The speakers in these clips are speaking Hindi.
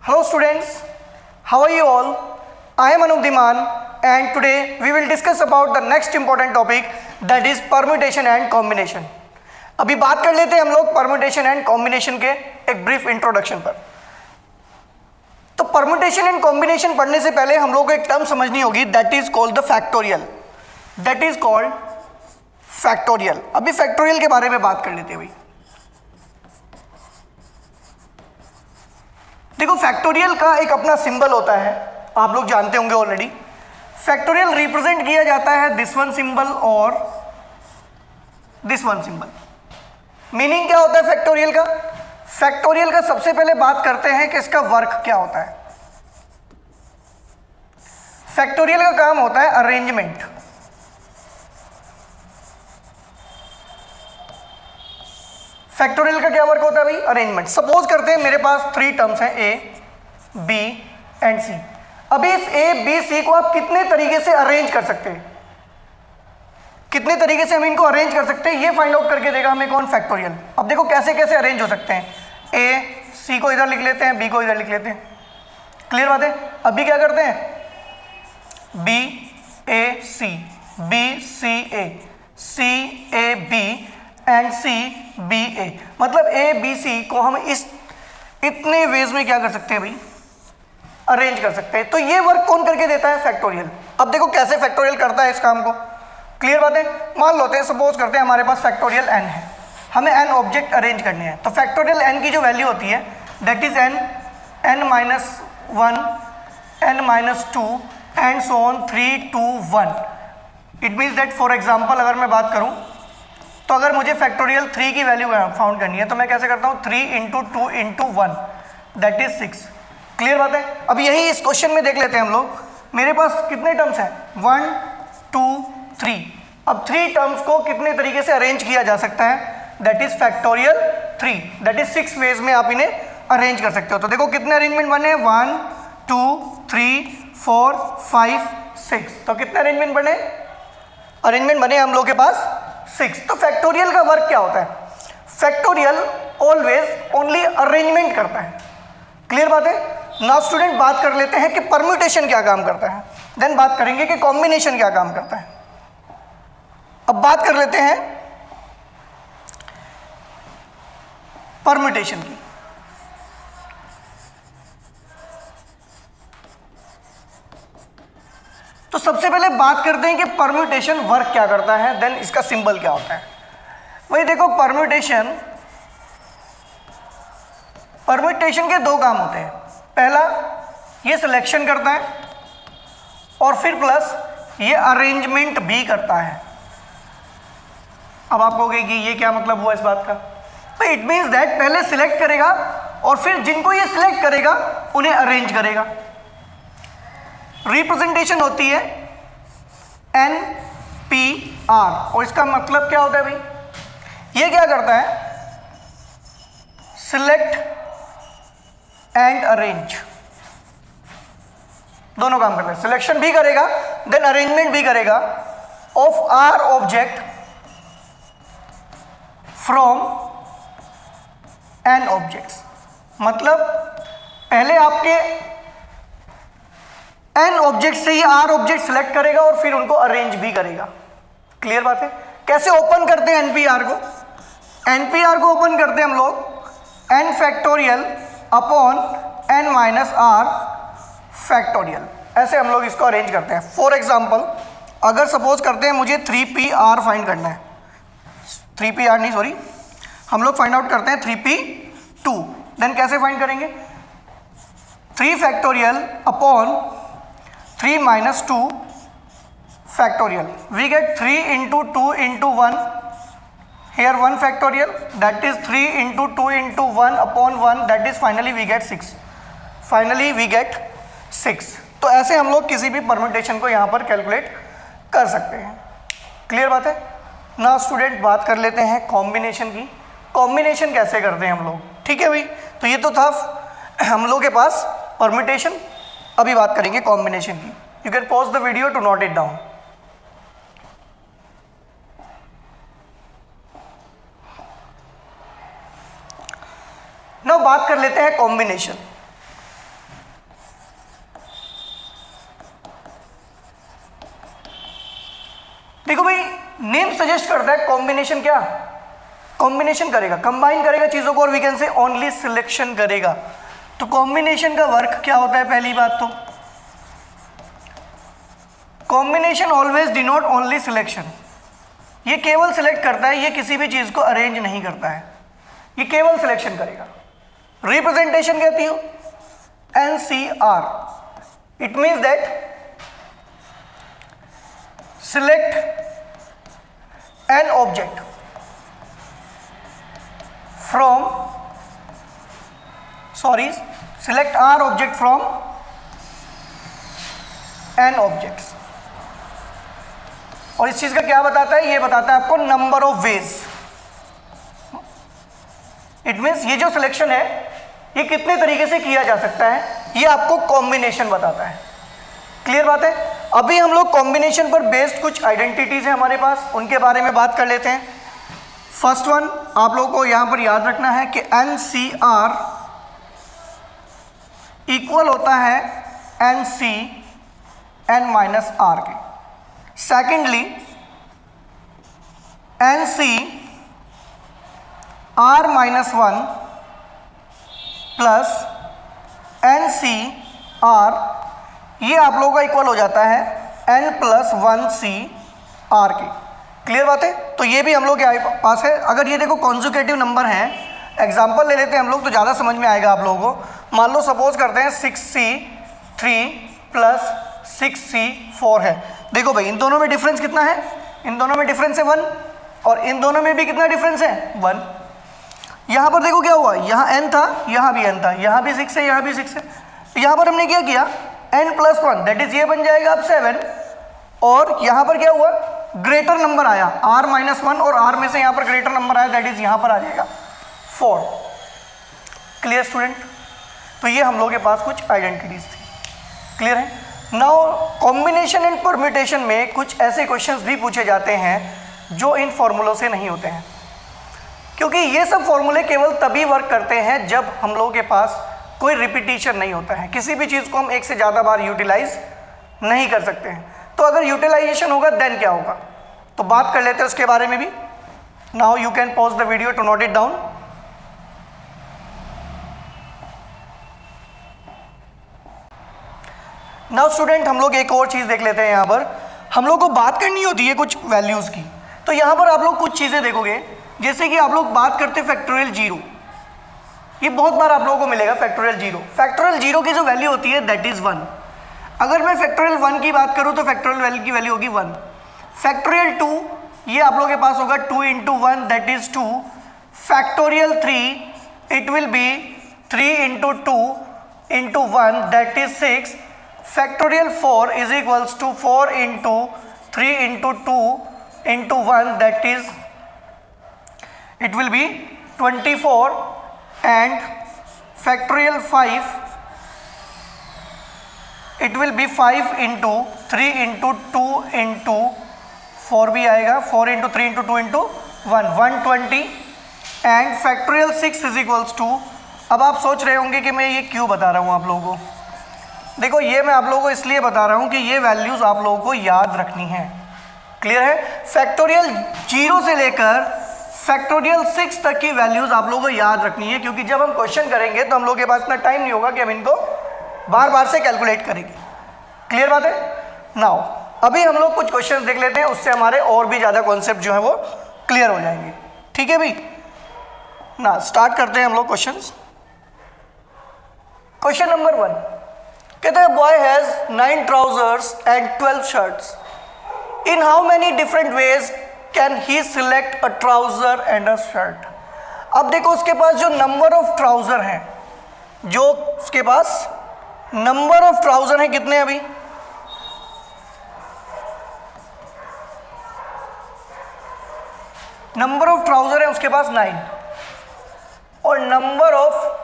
Hello students, how are you all? I am Anup Dhiman and today we will discuss about the next important topic that is permutation and combination. अभी बात कर लेते हैं हम लोग permutation and combination के एक brief introduction पर. तो permutation and combination पढ़ने से पहले हम लोग को एक टर्म समझनी होगी that is called the factorial. That is called factorial. अभी factorial के बारे में बात कर लेते हैं भाई. देखो फैक्टोरियल का एक अपना सिंबल होता है, आप लोग जानते होंगे ऑलरेडी. फैक्टोरियल रिप्रेजेंट किया जाता है दिस वन सिंबल और दिस वन सिंबल. मीनिंग क्या होता है फैक्टोरियल का? फैक्टोरियल का सबसे पहले बात करते हैं कि इसका वर्क क्या होता है. फैक्टोरियल का काम होता है अरेंजमेंट. फैक्टोरियल का क्या वर्क होता है भाई? अरेंजमेंट. सपोज करते हैं मेरे पास 3 टर्म्स हैं ए, बी एंड सी. अभी इस ए, बी, सी को आप कितने तरीके से अरेंज कर सकते हैं, कितने तरीके से हम इनको अरेंज कर सकते हैं, ये फाइंड आउट करके देगा हमें कौन? फैक्टोरियल. अब देखो कैसे कैसे अरेंज हो सकते हैं. ए, सी को इधर लिख लेते हैं, बी को इधर लिख लेते हैं. क्लियर बात है. अभी क्या करते हैं? B A C, B C A, C A B and C B A. मतलब ए बी सी को हम इस इतने वेज में क्या कर सकते हैं भाई? अरेंज कर सकते हैं. तो ये वर्क कौन करके देता है? फैक्टोरियल. अब देखो कैसे फैक्टोरियल करता है इस काम को. क्लियर बात है. मान लो हैं, सपोज करते हैं हमारे पास फैक्टोरियल n है, हमें n ऑब्जेक्ट अरेंज करने हैं. तो फैक्टोरियल n की जो वैल्यू होती है that is n, n-1, n-2 and so on 3, 2, 1. It means that for example अगर मैं बात करूं तो अगर मुझे फैक्टोरियल 3 की वैल्यू फाउंड करनी है तो मैं कैसे करता हूँ? 3 × 2 × 1 दैट इज 6. क्लियर बात है. अब यही इस क्वेश्चन में देख लेते हैं हम लोग. मेरे पास कितने टर्म्स हैं? 1, 2, 3. अब 3 टर्म्स को कितने तरीके से अरेंज किया जा सकता है? That is factorial 3. That is 6 ways में आप इन्हें अरेंज कर सकते हो. तो देखो कितने अरेंजमेंट बने? 1, 2, 3, 4, 5, 6. तो कितने अरेंजमेंट बने? अरेंजमेंट बने हम लोग के पास 6. तो फैक्टोरियल का वर्क क्या होता है? फैक्टोरियल ऑलवेज ओनली अरेंजमेंट करता है. क्लियर बात है. नाउ स्टूडेंट बात कर लेते हैं कि परम्यूटेशन क्या काम करता है, देन बात करेंगे कि कॉम्बिनेशन क्या काम करता है. अब बात कर लेते हैं परम्यूटेशन की. तो सबसे पहले बात करते हैं कि परम्यूटेशन वर्क क्या करता है, देन इसका सिंबल क्या होता है. वही देखो परम्यूटेशन के 2 काम होते हैं. पहला ये सिलेक्शन करता है और फिर प्लस ये अरेंजमेंट भी करता है. अब आप कहोगे कि ये क्या मतलब हुआ इस बात का? तो इट मीन्स दैट पहले सिलेक्ट करेगा और फिर जिनको ये सिलेक्ट करेगा उन्हें अरेंज करेगा. रिप्रेजेंटेशन होती है NPR और इसका मतलब क्या होता है भाई? ये क्या करता है? सिलेक्ट एंड अरेंज, दोनों काम करता है. सिलेक्शन भी करेगा देन अरेंजमेंट भी करेगा of r object from n objects. मतलब पहले आपके एन ऑब्जेक्ट से ही आर ऑब्जेक्ट सिलेक्ट करेगा और फिर उनको अरेंज भी करेगा. क्लियर बात है. कैसे ओपन करते हैं एनपीआर को? एनपीआर को ओपन करते हैं हम लोग n factorial upon n minus r factorial. ऐसे हम लोग इसको अरेंज करते हैं. फॉर एग्जाम्पल अगर सपोज करते हैं मुझे 3PR फाइंड करना है, 3PR नहीं सॉरी, हम लोग फाइंड आउट करते हैं 3P2. देन कैसे फाइंड करेंगे? 3 factorial upon 3 minus 2 factorial. We get 3 × 2 × 1. Here 1 factorial, that is 3 × 2 × 1 upon 1, that is finally we get 6. Finally we get 6. तो ऐसे हम लोग किसी भी परम्यूटेशन को यहाँ पर कैलकुलेट कर सकते हैं. क्लियर बात है. ना स्टूडेंट बात कर लेते हैं कॉम्बिनेशन की. कॉम्बिनेशन कैसे करते हैं हम लोग? ठीक है भाई. तो ये तो था हम लोग के पास परम्यूटेशन. अभी बात करेंगे कॉम्बिनेशन की. You can pause the video to note it down. Now बात कर लेते हैं कॉम्बिनेशन. सजेस्ट करता है कॉम्बिनेशन, क्या कॉम्बिनेशन करेगा, कंबाइन करेगा चीजों को, और we can say only selection करेगा। तो कॉम्बिनेशन का वर्क क्या होता है? पहली बात तो combination always denote only selection, ये केवल सिलेक्ट करता है, ये किसी भी चीज को अरेंज नहीं करता है, ये केवल सिलेक्शन करेगा। रिप्रेजेंटेशन कहती हूं NCR, it means that select an object from select R object from n objects। और इस चीज का क्या बताता है? ये बताता है आपको number of veg. It means ये जो सिलेक्शन है ये कितने तरीके से किया जा सकता है, ये आपको कॉम्बिनेशन बताता है। क्लियर बात है? अभी हम लोग कॉम्बिनेशन पर बेस्ड कुछ आइडेंटिटीज हैं हमारे पास, उनके बारे में बात कर लेते हैं। फर्स्ट वन आप लोगों को यहां पर याद रखना है कि NCR इक्वल होता है NC n-r के। Secondly NC r-1 plus NCR ये आप लोगों का इक्वल हो जाता है n+1C r के। क्लियर बात है? तो ये भी हम लोग के पास है। अगर ये देखो कॉन्जुगेटिव नंबर हैं, एग्जांपल ले लेते हैं हम लोग तो ज़्यादा समझ में आएगा आप लोगों को। मान लो सपोज करते हैं 6C3 प्लस 6C4 है। देखो भाई इन दोनों में डिफरेंस कितना है? इन दोनों में डिफरेंस है 1, और इन दोनों में भी कितना डिफरेंस है? 1। यहाँ पर देखो क्या हुआ, यहाँ n था, यहाँ भी n था, यहाँ भी 6 है, यहाँ भी 6 है। तो यहाँ पर हमने क्या किया, n+1 दैट इज ये बन जाएगा अब 7, और यहाँ पर क्या हुआ, ग्रेटर नंबर आया r-1, और r में से यहाँ पर ग्रेटर नंबर आया दैट इज यहाँ पर आ जाएगा 4। Clear student? तो ये हम लोग के पास कुछ आइडेंटिटीज थी। क्लियर है? नाउ कॉम्बिनेशन एंड परम्यूटेशन में कुछ ऐसे क्वेश्चंस भी पूछे जाते हैं जो इन फॉर्मूलों से नहीं होते हैं, क्योंकि ये सब फॉर्मूले केवल तभी वर्क करते हैं जब हम लोगों के पास कोई रिपीटिशन नहीं होता है। किसी भी चीज़ को हम एक से ज़्यादा बार यूटिलाइज नहीं कर सकते हैं। तो अगर यूटिलाइजेशन होगा देन क्या होगा, तो बात कर लेते हैं उसके बारे में भी। Now you can pause the video to note it down. Now student हम लोग एक और चीज़ देख लेते हैं। यहाँ पर हम लोग को बात करनी होती है कुछ वैल्यूज़ की। तो यहाँ पर आप लोग कुछ चीज़ें देखोगे, जैसे कि आप लोग बात करते हैं फैक्टोरियल 0, ये बहुत बार आप लोगों को मिलेगा फैक्टोरियल 0। फैक्टोरियल 0 की जो वैल्यू होती है दैट इज 1। अगर मैं फैक्टोरियल 1 की बात करूं तो फैक्टोरियल की वैल्यू होगी 1। फैक्टोरियल 2 ये आप लोगों के पास होगा 2 × 1 that is 2। Factorial 3 it will be 3 × 2 × 1 that is 6। Factorial 4 is equals to 4 × 3 × 2 × 1 that is it will be 24, and factorial 5 it will be 5 × 3 × 2 × 4 भी आएगा, 4 × 3 × 2 × 1 120, and factorial 6 is equals to. अब आप सोच रहे होंगे कि मैं ये क्यों बता रहा हूँ आप लोगों को। देखो ये मैं आप लोगों को इसलिए बता रहा हूँ कि ये वैल्यूज़ आप लोगों को याद रखनी है। क्लियर है? फैक्टोरियल 0 से लेकर फैक्टोरियल 6 तक की वैल्यूज आप लोगों को याद रखनी है, क्योंकि जब हम क्वेश्चन करेंगे तो हम लोग के पास इतना टाइम नहीं होगा कि हम इनको बार बार से कैलकुलेट करेंगे। क्लियर बात है? नाउ अभी हम लोग कुछ क्वेश्चंस देख लेते हैं, उससे हमारे और भी ज़्यादा कॉन्सेप्ट जो है वो क्लियर हो जाएंगे। ठीक है भाई ना, स्टार्ट करते हैं हम लोग क्वेश्चंस। क्वेश्चन नंबर 1 कहते हैं boy has 9 trousers and 12 shirts, in how many different ways can he select a trouser and a shirt. अब देखो उसके पास जो नंबर ऑफ ट्राउजर हैं, जो उसके पास नंबर ऑफ ट्राउजर हैं कितने अभी, नंबर ऑफ ट्राउजर है उसके पास 9, और नंबर ऑफ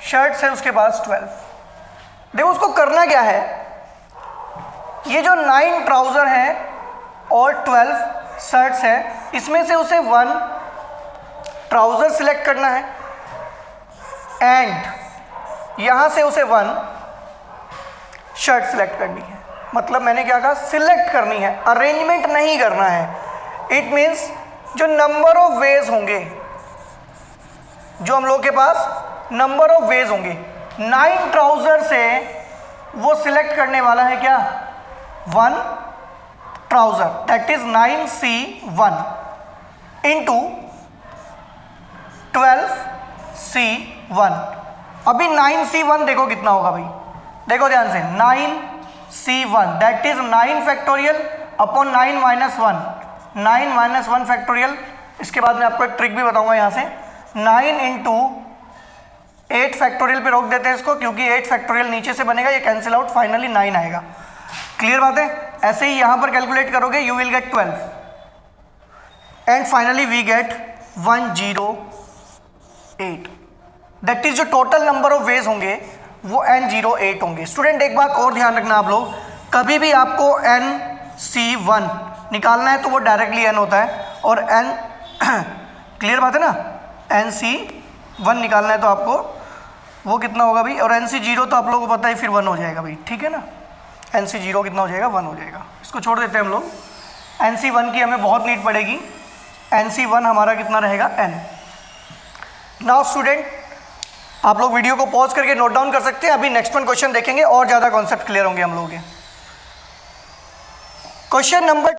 शर्ट्स है उसके पास 12। देखो उसको करना क्या है, ये जो 9 ट्राउजर हैं और 12 शर्ट्स हैं, इसमें से उसे 1 ट्राउजर सिलेक्ट करना है, एंड यहां से उसे 1 शर्ट सिलेक्ट करनी है। मतलब मैंने क्या कहा, सिलेक्ट करनी है, अरेंजमेंट नहीं करना है। इट मीन्स जो नंबर ऑफ वेज होंगे, जो हम लोग के पास नंबर ऑफ वेज होंगे, 9 ट्राउजर से वो सिलेक्ट करने वाला है क्या, 1 trouser, that is 9C1 into 12C1। अभी 9C1 देखो कितना होगा भाई, देखो ध्यान से, 9C1 that is 9 factorial upon 9 minus 1, 9 minus 1 factorial. इसके बाद मैं आपको एक ट्रिक भी बताऊंगा यहाँ से, 9 इंटू 8 फैक्टोरियल पे रोक देते हैं इसको, क्योंकि 8 फैक्टोरियल नीचे से बनेगा, ये कैंसिल आउट, फाइनली 9 आएगा। क्लियर बात है? ऐसे ही यहाँ पर कैलकुलेट करोगे, you will get 12 and finally we get 108। That is जो टोटल नंबर ऑफ वेज होंगे वो N08 होंगे। स्टूडेंट एक बात और ध्यान रखना आप लोग, कभी भी आपको NC1 निकालना है तो वो डायरेक्टली N होता है, और N क्लियर बात है ना, NC1 निकालना है तो आपको वो कितना होगा भाई, और NC0 तो आप लोगों को पता है फिर 1 हो जाएगा भाई, ठीक है ना। NC0 कितना हो जाएगा, 1 हो जाएगा। इसको छोड़ देते हैं हम लोग, NC1 की हमें बहुत नीड पड़ेगी। NC1 हमारा कितना रहेगा, N। नाउ स्टूडेंट आप लोग वीडियो को पॉज करके नोट डाउन कर सकते हैं, अभी नेक्स्ट वन क्वेश्चन देखेंगे और ज़्यादा कॉन्सेप्ट क्लियर होंगे हम लोगों के। Question number